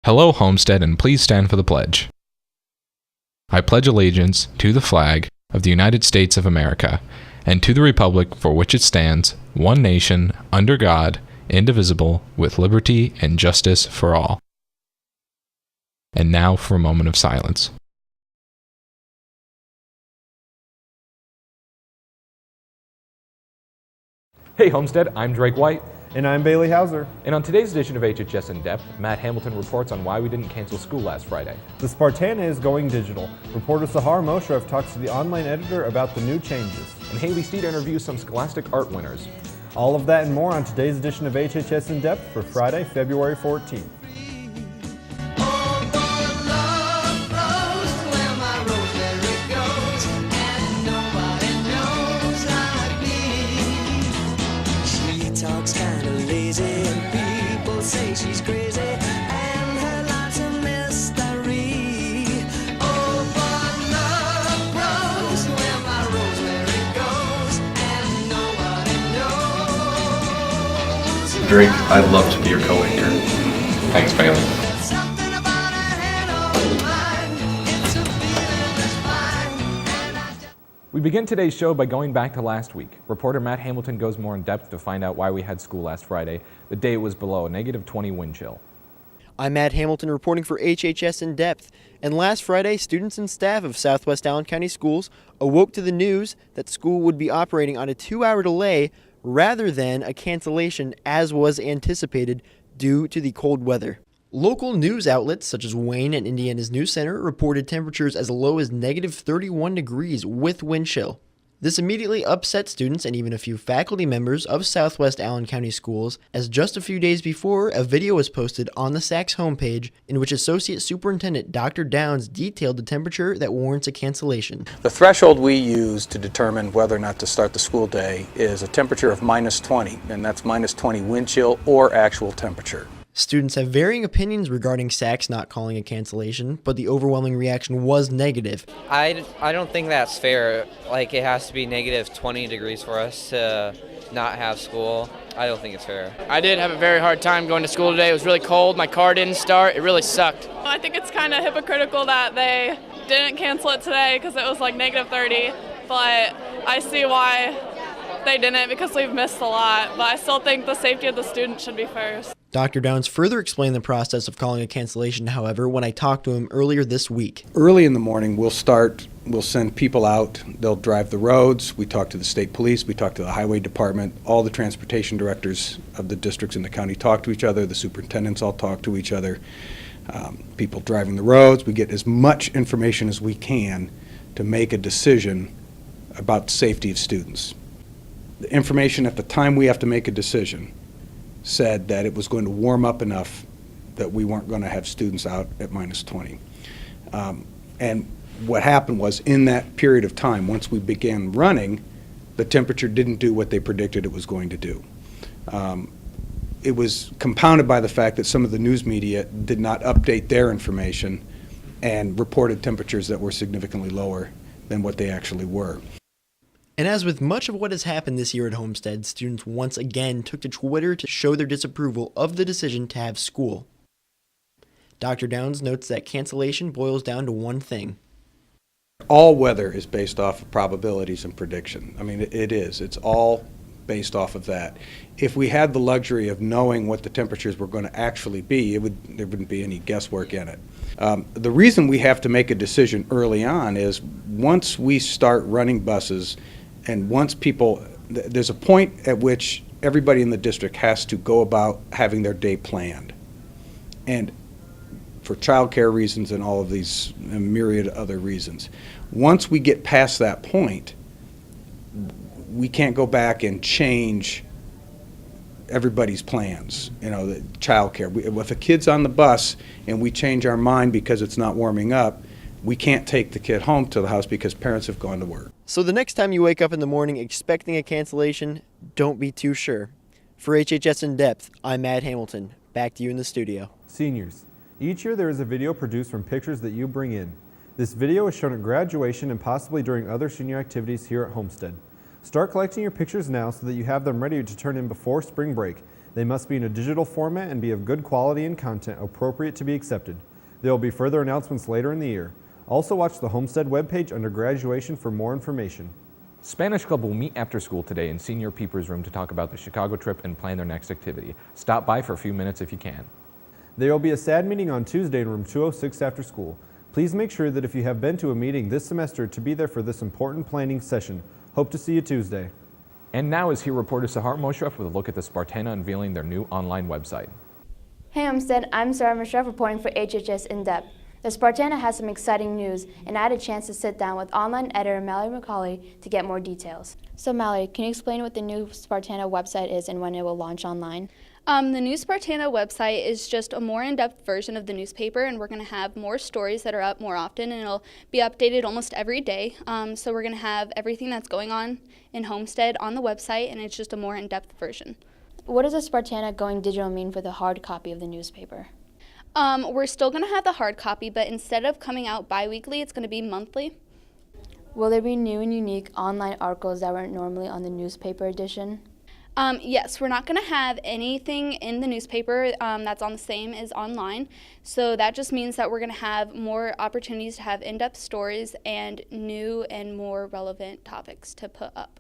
Hello, Homestead, and please stand for the pledge. I pledge allegiance to the flag of the United States of America and to the republic for which it stands, one nation, under God, indivisible, with liberty and justice for all. And now for a moment of silence. Hey Homestead, I'm Drake White. And I'm Bailey Hauser. And on today's edition of HHS In Depth, Matt Hamilton reports on why we didn't cancel school last Friday. The Spartana is going digital. Reporter Sahar Moshev talks to the online editor about the new changes. And Haley Steed interviews some Scholastic art winners. All of that and more on today's edition of HHS In Depth for Friday, February 14th. Talks kinda lazy and people say she's crazy and her life's a mystery. Oh, but love grows where my rosemary goes and nobody knows. Drake, I'd love to be your co-anchor. Thanks, Bailey. Something about a head on mine. It's a feeling that's fine. We begin today's show by going back to last week. Reporter Matt Hamilton goes more in depth to find out why we had school last Friday, the day it was below a -20 wind chill. I'm Matt Hamilton reporting for HHS In Depth, and last Friday, students and staff of Southwest Allen County Schools awoke to the news that school would be operating on a 2-hour delay rather than a cancellation as was anticipated due to the cold weather. Local news outlets such as Wayne and Indiana's News Center reported temperatures as low as -31 degrees with wind chill. This immediately upset students and even a few faculty members of Southwest Allen County Schools, as just a few days before, a video was posted on the SACS homepage in which Associate Superintendent Dr. Downs detailed the temperature that warrants a cancellation. The threshold we use to determine whether or not to start the school day is a temperature of -20, and that's -20 wind chill or actual temperature. Students have varying opinions regarding SACS not calling a cancellation, but the overwhelming reaction was negative. I don't think that's fair. Like, it has to be -20 degrees for us to not have school. I don't think it's fair. I did have a very hard time going to school today. It was really cold. My car didn't start. It really sucked. I think it's kind of hypocritical that they didn't cancel it today because it was like -30, but I see why they didn't because we've missed a lot, but I still think the safety of the students should be first. Dr. Downs further explained the process of calling a cancellation, however, when I talked to him earlier this week. Early in the morning, we'll send people out. They'll drive the roads. We talk to the state police. We talk to the highway department. All the transportation directors of the districts in the county talk to each other. The superintendents all talk to each other. People driving the roads. We get as much information as we can to make a decision about the safety of students. The information at the time we have to make a decision said that it was going to warm up enough that we weren't going to have students out at -20. And what happened was, in that period of time, once we began running, the temperature didn't do what they predicted it was going to do. It was compounded by the fact that some of the news media did not update their information and reported temperatures that were significantly lower than what they actually were. And as with much of what has happened this year at Homestead, students once again took to Twitter to show their disapproval of the decision to have school. Dr. Downs notes that cancellation boils down to one thing. All weather is based off of probabilities and prediction. I mean, it is. It's all based off of that. If we had the luxury of knowing what the temperatures were going to actually be, there wouldn't be any guesswork in it. The reason we have to make a decision early on is once we start running buses and once there's a point at which everybody in the district has to go about having their day planned. And for childcare reasons and all of these myriad other reasons. Once we get past that point, we can't go back and change everybody's plans, the childcare. If a kid's on the bus and we change our mind because it's not warming up, we can't take the kid home to the house because parents have gone to work. So the next time you wake up in the morning expecting a cancellation, don't be too sure. For HHS In Depth, I'm Matt Hamilton. Back to you in the studio. Seniors. Each year there is a video produced from pictures that you bring in. This video is shown at graduation and possibly during other senior activities here at Homestead. Start collecting your pictures now so that you have them ready to turn in before spring break. They must be in a digital format and be of good quality and content appropriate to be accepted. There will be further announcements later in the year. Also watch the Homestead webpage under graduation for more information. Spanish Club will meet after school today in Senior Peepers Room to talk about the Chicago trip and plan their next activity. Stop by for a few minutes if you can. There will be a SAD meeting on Tuesday in room 206 after school. Please make sure that if you have been to a meeting this semester to be there for this important planning session. Hope to see you Tuesday. And now is here reporter Sahar Moshref with a look at the Spartana unveiling their new online website. Hey Homestead, I'm Sarah Moshref reporting for HHS In Depth. The Spartana has some exciting news, and I had a chance to sit down with online editor Mallory McCauley to get more details. So Mallory, can you explain what the new Spartana website is and when it will launch online? The new Spartana website is just a more in-depth version of the newspaper, and we're going to have more stories that are up more often, and it'll be updated almost every day. So we're going to have everything that's going on in Homestead on the website, and it's just a more in-depth version. What does the Spartana going digital mean for the hard copy of the newspaper? We're still going to have the hard copy, but instead of coming out bi-weekly, it's going to be monthly. Will there be new and unique online articles that weren't normally on the newspaper edition? Yes, we're not going to have anything in the newspaper that's on the same as online. So that just means that we're going to have more opportunities to have in-depth stories and new and more relevant topics to put up.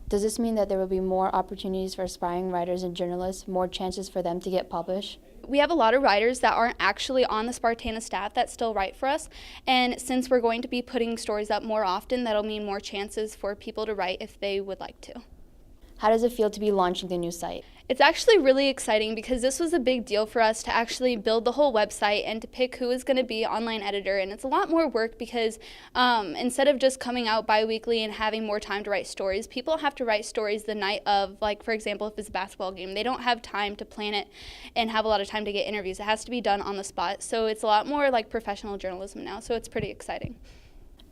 Does this mean that there will be more opportunities for aspiring writers and journalists, more chances for them to get published? We have a lot of writers that aren't actually on the Spartana staff that still write for us, and since we're going to be putting stories up more often, that'll mean more chances for people to write if they would like to. How does it feel to be launching the new site? It's actually really exciting because this was a big deal for us to actually build the whole website and to pick who is going to be online editor, and it's a lot more work because instead of just coming out bi-weekly and having more time to write stories, people have to write stories the night of, like for example if it's a basketball game. They don't have time to plan it and have a lot of time to get interviews. It has to be done on the spot, so it's a lot more like professional journalism now, so it's pretty exciting.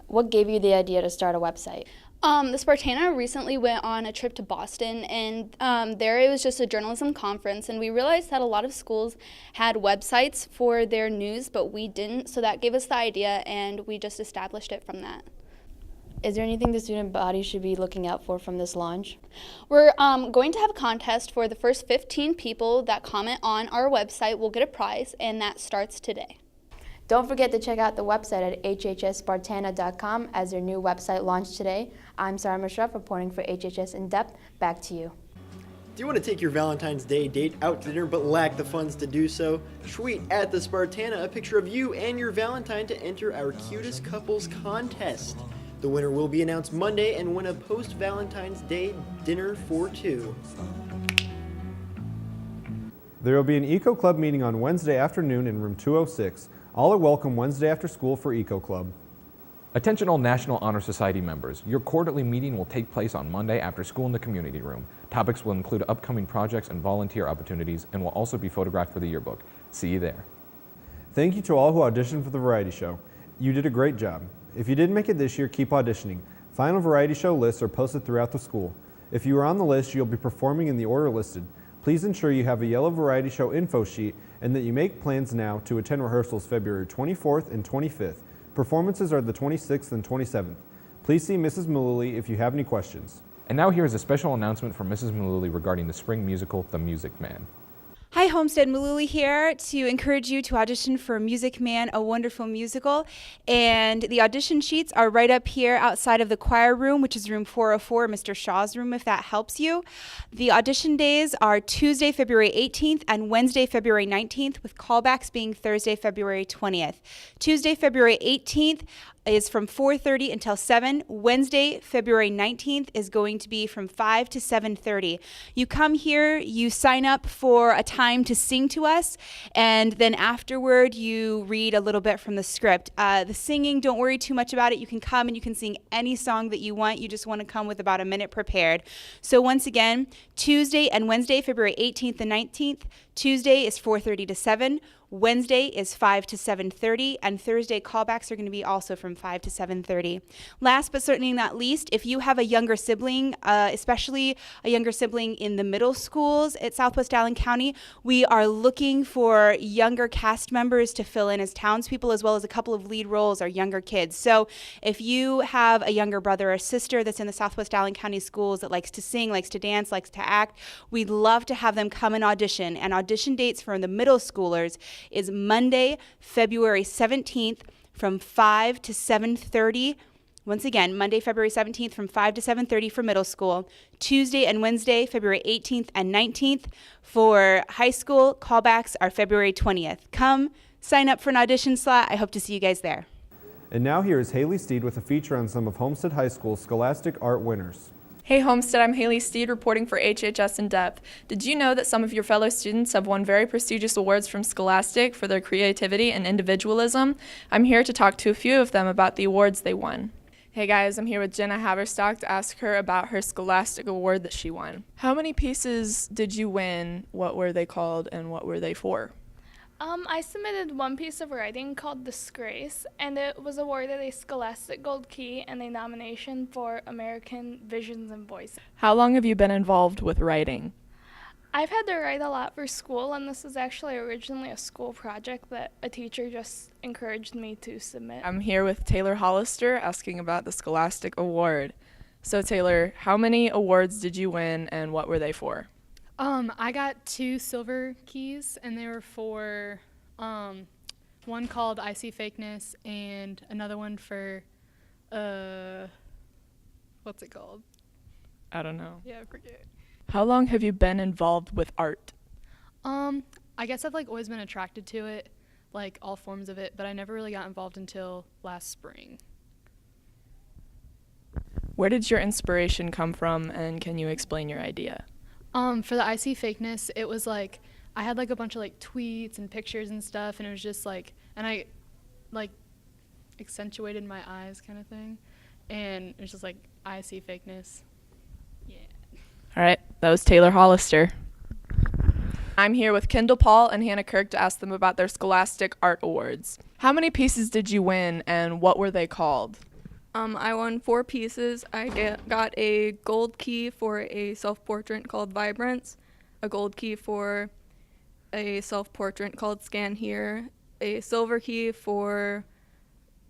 What gave you the idea to start a website? The Spartana recently went on a trip to Boston, and there it was just a journalism conference, and we realized that a lot of schools had websites for their news, but we didn't, so that gave us the idea, and we just established it from that. Is there anything the student body should be looking out for from this launch? We're going to have a contest for the first 15 people that comment on our website will get a prize, and that starts today. Don't forget to check out the website at hhsspartana.com as their new website launched today. I'm Sarah Moshref reporting for HHS In Depth. Back to you. Do you want to take your Valentine's Day date out to dinner but lack the funds to do so? Tweet at the Spartana a picture of you and your Valentine to enter our Cutest Couples contest. The winner will be announced Monday and win a post-Valentine's Day dinner for two. There will be an Eco Club meeting on Wednesday afternoon in room 206. All are welcome Wednesday after school for Eco Club. Attention all National Honor Society members. Your quarterly meeting will take place on Monday after school in the community room. Topics will include upcoming projects and volunteer opportunities and will also be photographed for the yearbook. See you there. Thank you to all who auditioned for the variety show. You did a great job. If you didn't make it this year, keep auditioning. Final variety show lists are posted throughout the school. If you are on the list, you'll be performing in the order listed. Please ensure you have a yellow variety show info sheet and that you make plans now to attend rehearsals February 24th and 25th. Performances are the 26th and 27th. Please see Mrs. Mullally if you have any questions. And now here is a special announcement from Mrs. Mullally regarding the spring musical, The Music Man. Hi, Homestead, Mullally here to encourage you to audition for Music Man, a wonderful musical. And the audition sheets are right up here outside of the choir room, which is room 404, Mr. Shaw's room, if that helps you. The audition days are Tuesday, February 18th and Wednesday, February 19th, with callbacks being Thursday, February 20th. Tuesday, February 18th is from 4:30 until 7. Wednesday, February 19th is going to be from 5 to 7:30. You come here, you sign up for a time to sing to us, and then afterward you read a little bit from the script. The singing, don't worry too much about it. You can come and you can sing any song that you want. You just want to come with about a minute prepared. So once again, Tuesday and Wednesday, February 18th and 19th. Tuesday is 4:30 to 7. Wednesday is 5 to 7:30, and Thursday callbacks are going to be also from 5 to 7:30. Last but certainly not least, if you have a younger sibling, especially a younger sibling in the middle schools at Southwest Allen County, we are looking for younger cast members to fill in as townspeople, as well as a couple of lead roles are younger kids. So if you have a younger brother or sister that's in the Southwest Allen County schools that likes to sing, likes to dance, likes to act, we'd love to have them come and audition. And audition dates for the middle schoolers is Monday, February 17th from 5 to 7:30. Once again, Monday, February 17th from 5 to 7:30 for middle school. Tuesday and Wednesday, February 18th and 19th. For high school, callbacks are February 20th. Come, sign up for an audition slot. I hope to see you guys there. And now here is Haley Steed with a feature on some of Homestead High School's Scholastic Art winners. Hey Homestead, I'm Haley Steed reporting for HHS In Depth. Did you know that some of your fellow students have won very prestigious awards from Scholastic for their creativity and individualism? I'm here to talk to a few of them about the awards they won. Hey guys, I'm here with Jenna Haverstock to ask her about her Scholastic Award that she won. How many pieces did you win? What were they called and what were they for? I submitted one piece of writing called Disgrace, and it was awarded a Scholastic Gold Key and a nomination for American Visions and Voices. How long have you been involved with writing? I've had to write a lot for school, and this is actually originally a school project that a teacher just encouraged me to submit. I'm here with Taylor Hollister asking about the Scholastic Award. So Taylor, how many awards did you win and what were they for? I got 2 silver keys, and they were for one called I See Fakeness and another one for, what's it called? I don't know. Yeah, I forget. How long have you been involved with art? I guess I've always been attracted to it, like all forms of it, but I never really got involved until last spring. Where did your inspiration come from, and can you explain your idea? For the I See Fakeness, it was like, I had like a bunch of like tweets and pictures and stuff, and it was just like, and I like accentuated my eyes kind of thing, and it was just like, I see fakeness. Yeah. All right, that was Taylor Hollister. I'm here with Kendall Paul and Hannah Kirk to ask them about their Scholastic Art Awards. How many pieces did you win, and what were they called? I won 4 pieces. I got a gold key for a self-portrait called Vibrance, a gold key for a self-portrait called Scan Here, a silver key for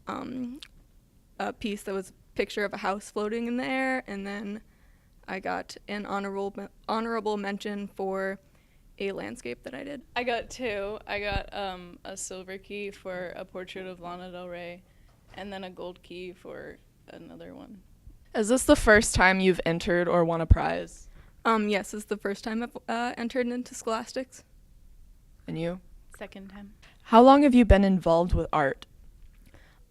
a piece that was a picture of a house floating in the air, and then I got an honorable mention for a landscape that I did. I got 2. I got a silver key for a portrait of Lana Del Rey, and then a gold key for another one. Is this the first time you've entered or won a prize? Yes, it's the first time I've entered into Scholastics. And you? Second time. How long have you been involved with art?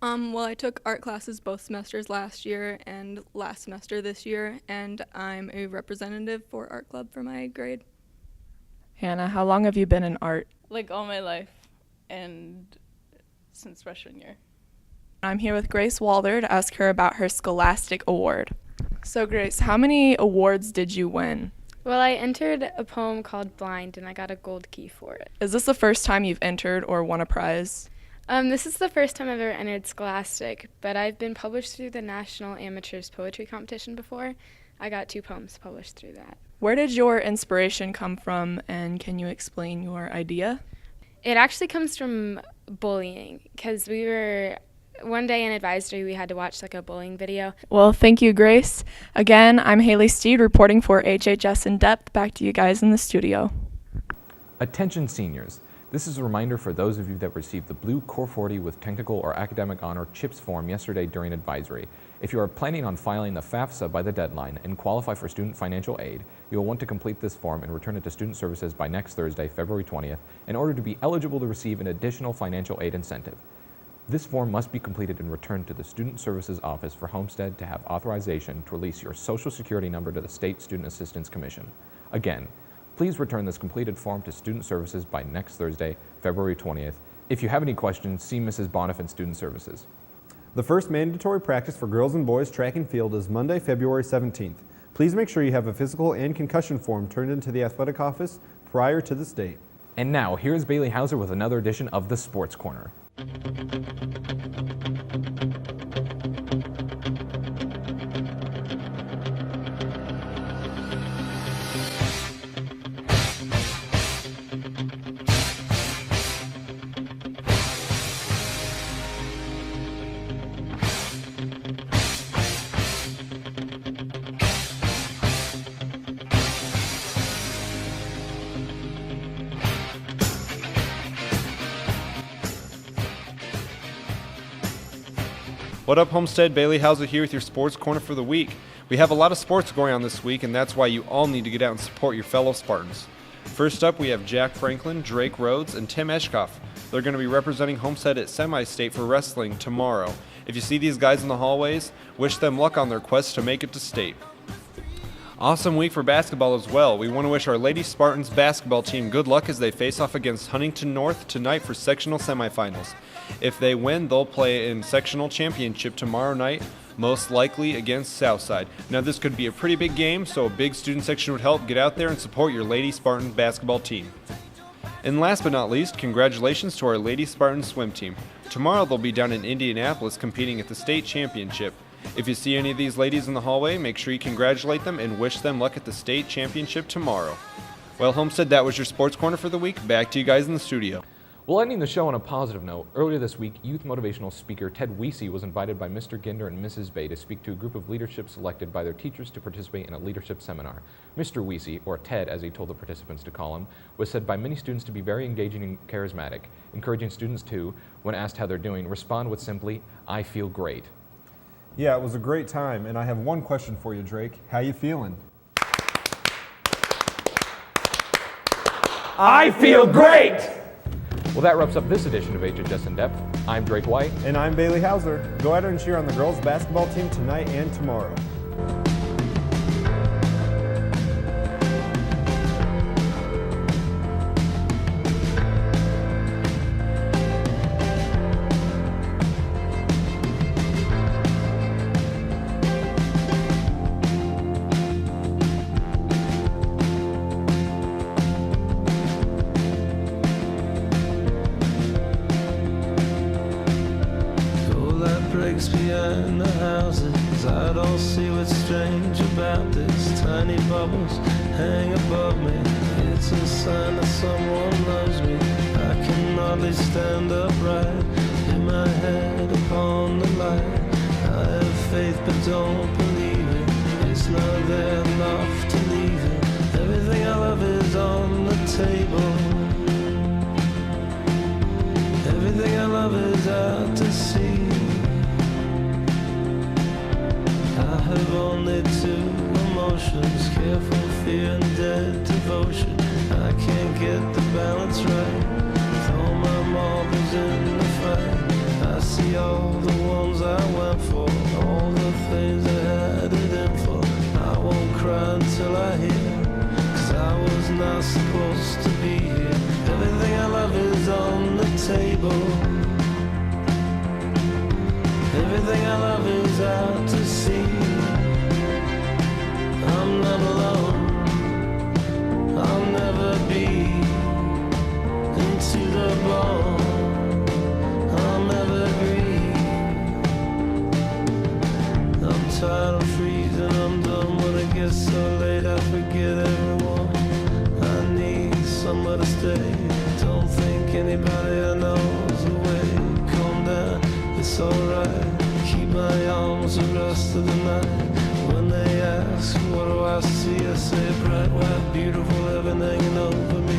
Well, I took art classes both semesters last year and last semester this year, and I'm a representative for art club for my grade. Hannah, how long have you been in art? Like all my life, and since freshman year. I'm here with Grace Walder to ask her about her Scholastic Award. So Grace, how many awards did you win? Well, I entered a poem called Blind, and I got a gold key for it. Is this the first time you've entered or won a prize? This is the first time I've ever entered Scholastic, but I've been published through the National Amateurs Poetry Competition before. I got 2 poems published through that. Where did your inspiration come from, and can you explain your idea? It actually comes from bullying, because we were... One day in advisory, we had to watch like a bullying video. Well, thank you, Grace. Again, I'm Haley Steed reporting for HHS In Depth. Back to you guys in the studio. Attention seniors. This is a reminder for those of you that received the blue Core 40 with technical or academic honor CHIPS form yesterday during advisory. If you are planning on filing the FAFSA by the deadline and qualify for student financial aid, you will want to complete this form and return it to Student Services by next Thursday, February 20th, in order to be eligible to receive an additional financial aid incentive. This form must be completed and returned to the Student Services Office for Homestead to have authorization to release your Social Security number to the State Student Assistance Commission. Again, please return this completed form to Student Services by next Thursday, February 20th. If you have any questions, see Mrs. Boniff in Student Services. The first mandatory practice for girls and boys track and field is Monday, February 17th. Please make sure you have a physical and concussion form turned into the athletic office prior to this date. And now, here's Bailey Hauser with another edition of the Sports Corner. What up, Homestead? Bailey Hauser here with your Sports Corner for the week. We have a lot of sports going on this week, and that's why you all need to get out and support your fellow Spartans. First up, we have Jack Franklin, Drake Rhodes, and Tim Eshkoff. They're going to be representing Homestead at Semi-State for wrestling tomorrow. If you see these guys in the hallways, wish them luck on their quest to make it to state. Awesome week for basketball as well. We want to wish our Lady Spartans basketball team good luck as they face off against Huntington North tonight for sectional semifinals. If they win, they'll play in sectional championship tomorrow night, most likely against Southside. Now this could be a pretty big game, so a big student section would help. Get out there and support your Lady Spartans basketball team. And last but not least, congratulations to our Lady Spartans swim team. Tomorrow they'll be down in Indianapolis competing at the state championship. If you see any of these ladies in the hallway, make sure you congratulate them and wish them luck at the state championship tomorrow. Well, Homestead, that was your Sports Corner for the week. Back to you guys in the studio. Well, ending the show on a positive note, earlier this week, youth motivational speaker Ted Weesey was invited by Mr. Ginder and Mrs. Bay to speak to a group of leadership selected by their teachers to participate in a leadership seminar. Mr. Weesey, or Ted as he told the participants to call him, was said by many students to be very engaging and charismatic, encouraging students to, when asked how they're doing, respond with simply, "I feel great." Yeah, it was a great time, and I have one question for you, Drake. How you feeling? I feel great! Well, that wraps up this edition of HHS In Depth. I'm Drake White. And I'm Bailey Hauser. Go out and cheer on the girls' basketball team tonight and tomorrow. Behind the houses, I don't see what's strange about this. Tiny bubbles hang above me. It's a sign that someone loves me. I can hardly stand upright. Hit my head upon the light. I have faith but don't believe it. It's not there enough to leave it. Everything I love is on the table. Everything I love is out to sea. I have only two emotions, careful fear and dead devotion. I can't get the balance right, with all my marbles in the fight. I see all the ones I went for, all the things I had it in for. I won't cry until I hear, 'cause I was not supposed to be here. Everything I love is on the table. Everything I love is out to sea. I'm not alone, I'll never be. Into the bone, I'll never agree. I'm tired of freezing, I'm done when it gets so late. I forget everyone, I need somewhere to stay. Don't think anybody I know's away. Calm down, it's alright. Keep my arms the rest of the night. When they ask, what do I see? I say bright, white, beautiful, heaven hanging over me.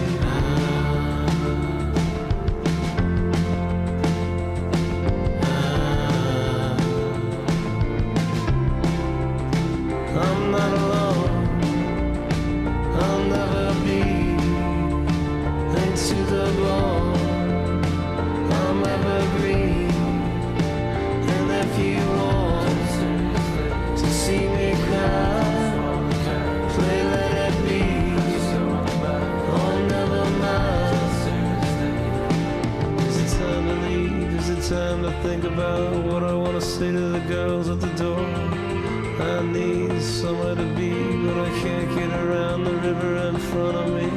I'm not alone, I'll never be. Into the bone, I'm evergreen. And if you want to see me cry, play let it be. Oh, never mind. Is it time to leave? Is it time to think about what I want to say to the girls at the door? I need somewhere to be, but I can't get around the river in front of me.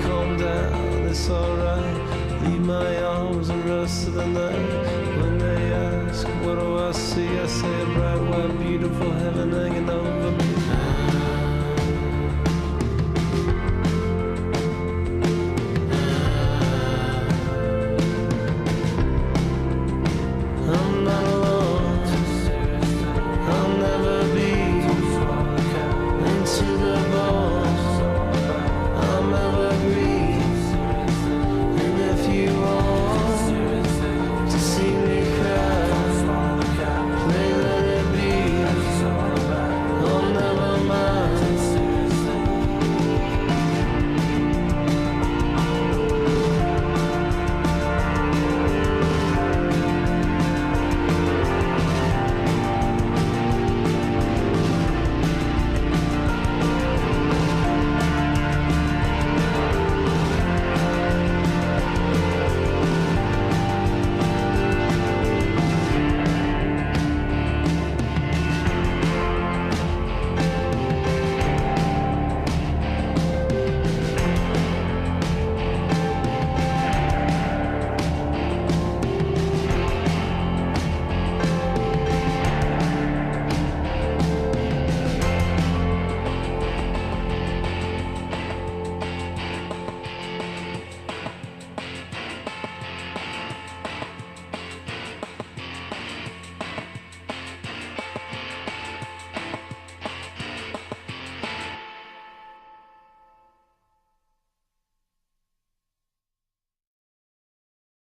Calm down, it's alright. Leave my arms and rest of the night. When they ask, what do I see? I say a bright, white, beautiful heaven hanging over me.